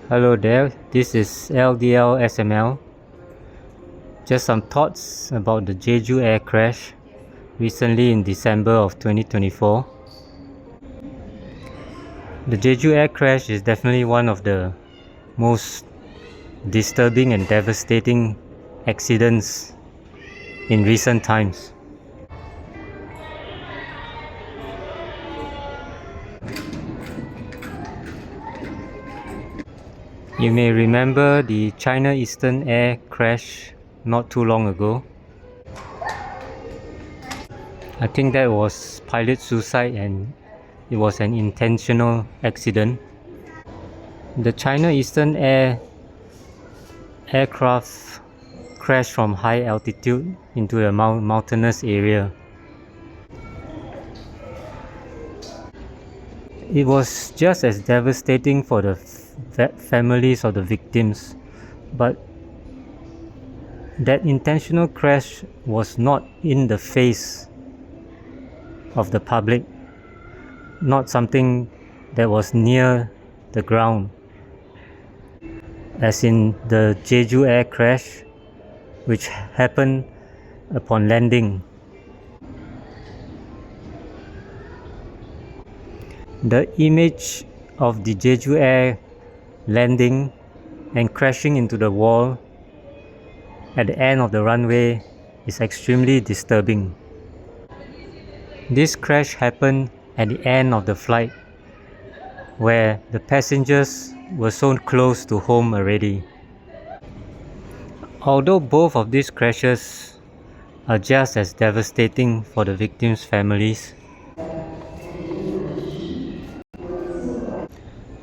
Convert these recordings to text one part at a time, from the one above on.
Hello there, this is LDL SML. Just some thoughts about the JEJU air crash recently in December of 2024. The JEJU air crash is definitely one of the most disturbing and devastating accidents in recent times. You may remember the China Eastern air crash not too long ago. I think that was pilot suicide and it was an intentional accident. The China Eastern aircraft crashed from high altitude into a mountainous area. It was just as devastating for the families of the victims, but that intentional crash was not in the face of the public, not something that was near the ground, as in the JEJU air crash, which happened upon landing. The image of the JEJU air landing and crashing into the wall at the end of the runway is extremely disturbing. This crash happened at the end of the flight, where the passengers were so close to home already. Although both of these crashes are just as devastating for the victims' families,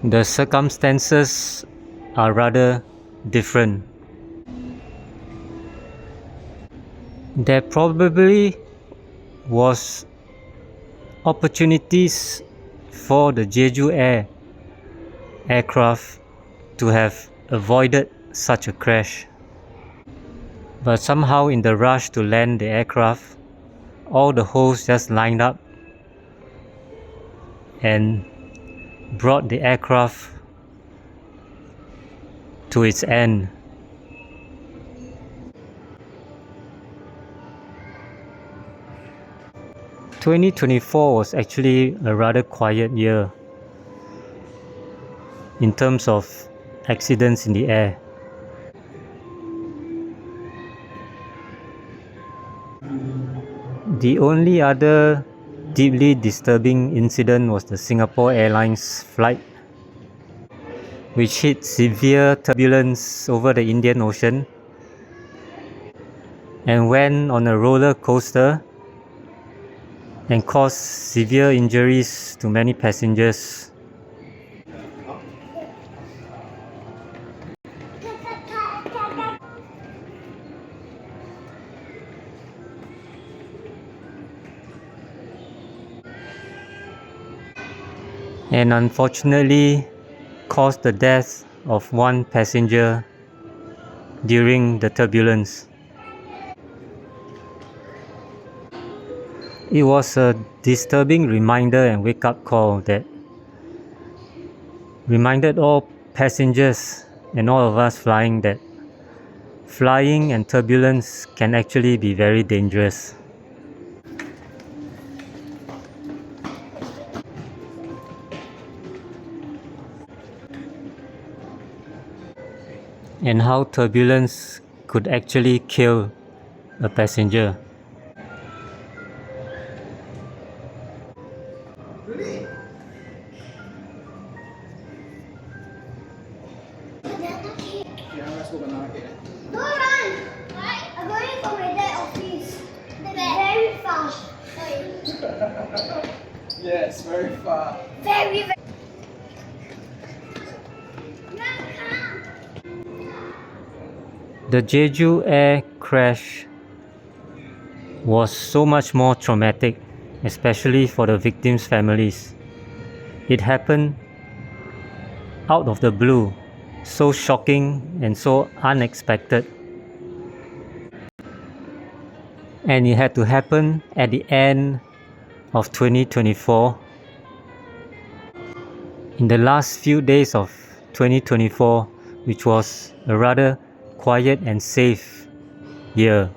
the circumstances are rather different. There probably was opportunities for the JEJU aircraft to have avoided such a crash. But somehow in the rush to land the aircraft, all the holes just lined up and brought the aircraft to its end. (2024) was actually a rather quiet year in terms of accidents in the air. The only other deeply disturbing incident was the Singapore Airlines flight, which hit severe turbulence over the Indian Ocean and went on a roller coaster and caused severe injuries to many passengers. And unfortunately caused the death of one passenger during the turbulence. It was a disturbing reminder and wake-up call that reminded all passengers and all of us flying that flying and turbulence can actually be very dangerous. And how turbulence could actually kill a passenger. I'm going for my dad's office. Very far. Yes, very far. Very. The JEJU air crash was so much more traumatic, especially for the victims' families. It happened out of the blue, so shocking and so unexpected. And it had to happen at the end of 2024, in the last few days of 2024, which was a rather quiet and safe year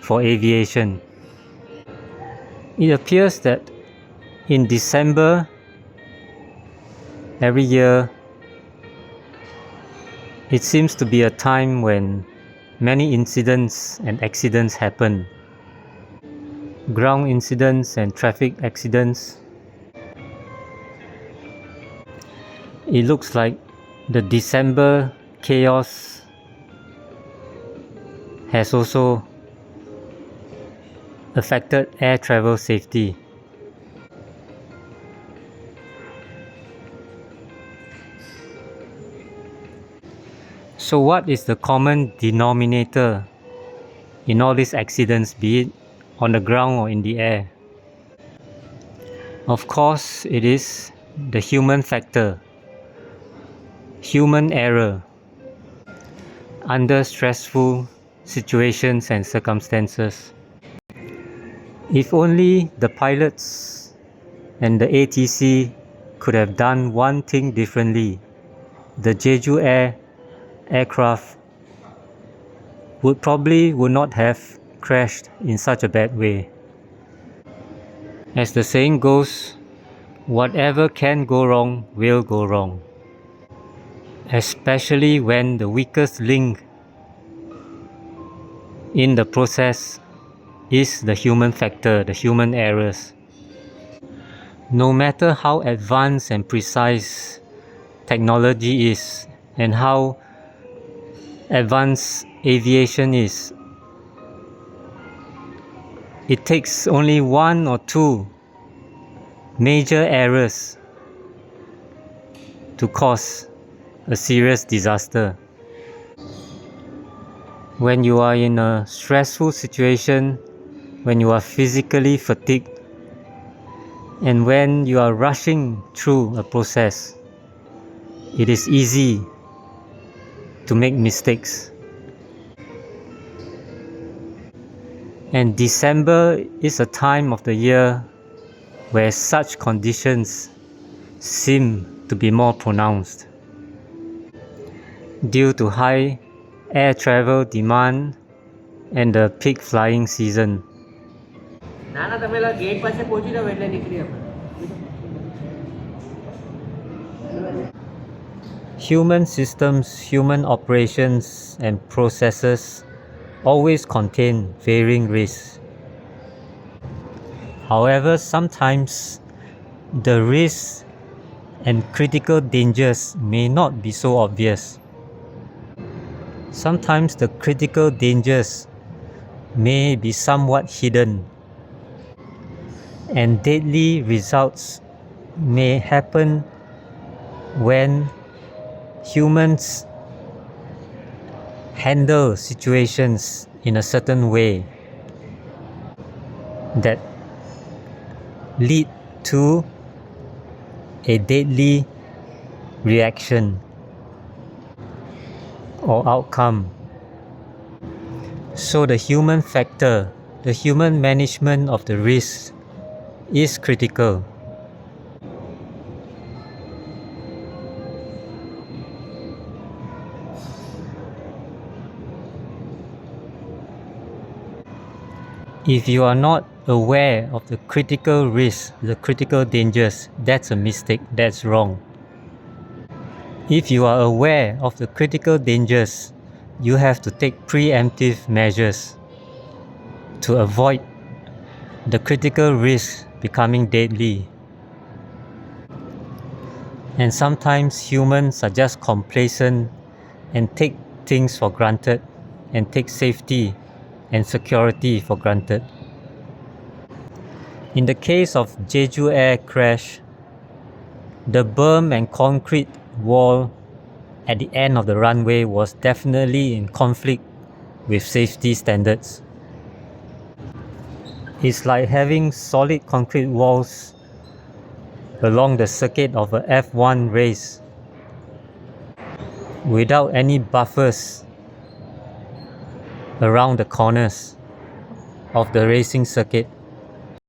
for aviation. It appears that in December every year, it seems to be a time when many incidents and accidents happen. Ground incidents and traffic accidents. It looks like the December chaos has also affected air travel safety. So what is the common denominator in all these accidents, be it on the ground or in the air? Of course, it is the human factor, human error under stressful situations and circumstances. If only the pilots and the ATC could have done one thing differently, the JEJU Air aircraft would not have crashed in such a bad way. As the saying goes, whatever can go wrong will go wrong, especially when the weakest link in the process is the human factor, the human errors. No matter how advanced and precise technology is and how advanced aviation is, it takes only one or two major errors to cause a serious disaster. When you are in a stressful situation, when you are physically fatigued, and when you are rushing through a process, it is easy to make mistakes. And December is a time of the year where such conditions seem to be more pronounced due to high air travel demand and the peak flying season. Human systems, human operations and processes always contain varying risks. However, sometimes the risks and critical dangers may not be so obvious. Sometimes the critical dangers may be somewhat hidden, and deadly results may happen when humans handle situations in a certain way that lead to a deadly reaction or outcome. So the human factor, the human management of the risk is critical. If you are not aware of the critical risks, the critical dangers, that's a mistake, that's wrong. If you are aware of the critical dangers, you have to take preemptive measures to avoid the critical risks becoming deadly. And sometimes humans are just complacent and take things for granted and take safety and security for granted. In the case of JEJU Air crash, the berm and concrete wall at the end of the runway was definitely in conflict with safety standards. It's like having solid concrete walls along the circuit of a F1 race without any buffers around the corners of the racing circuit.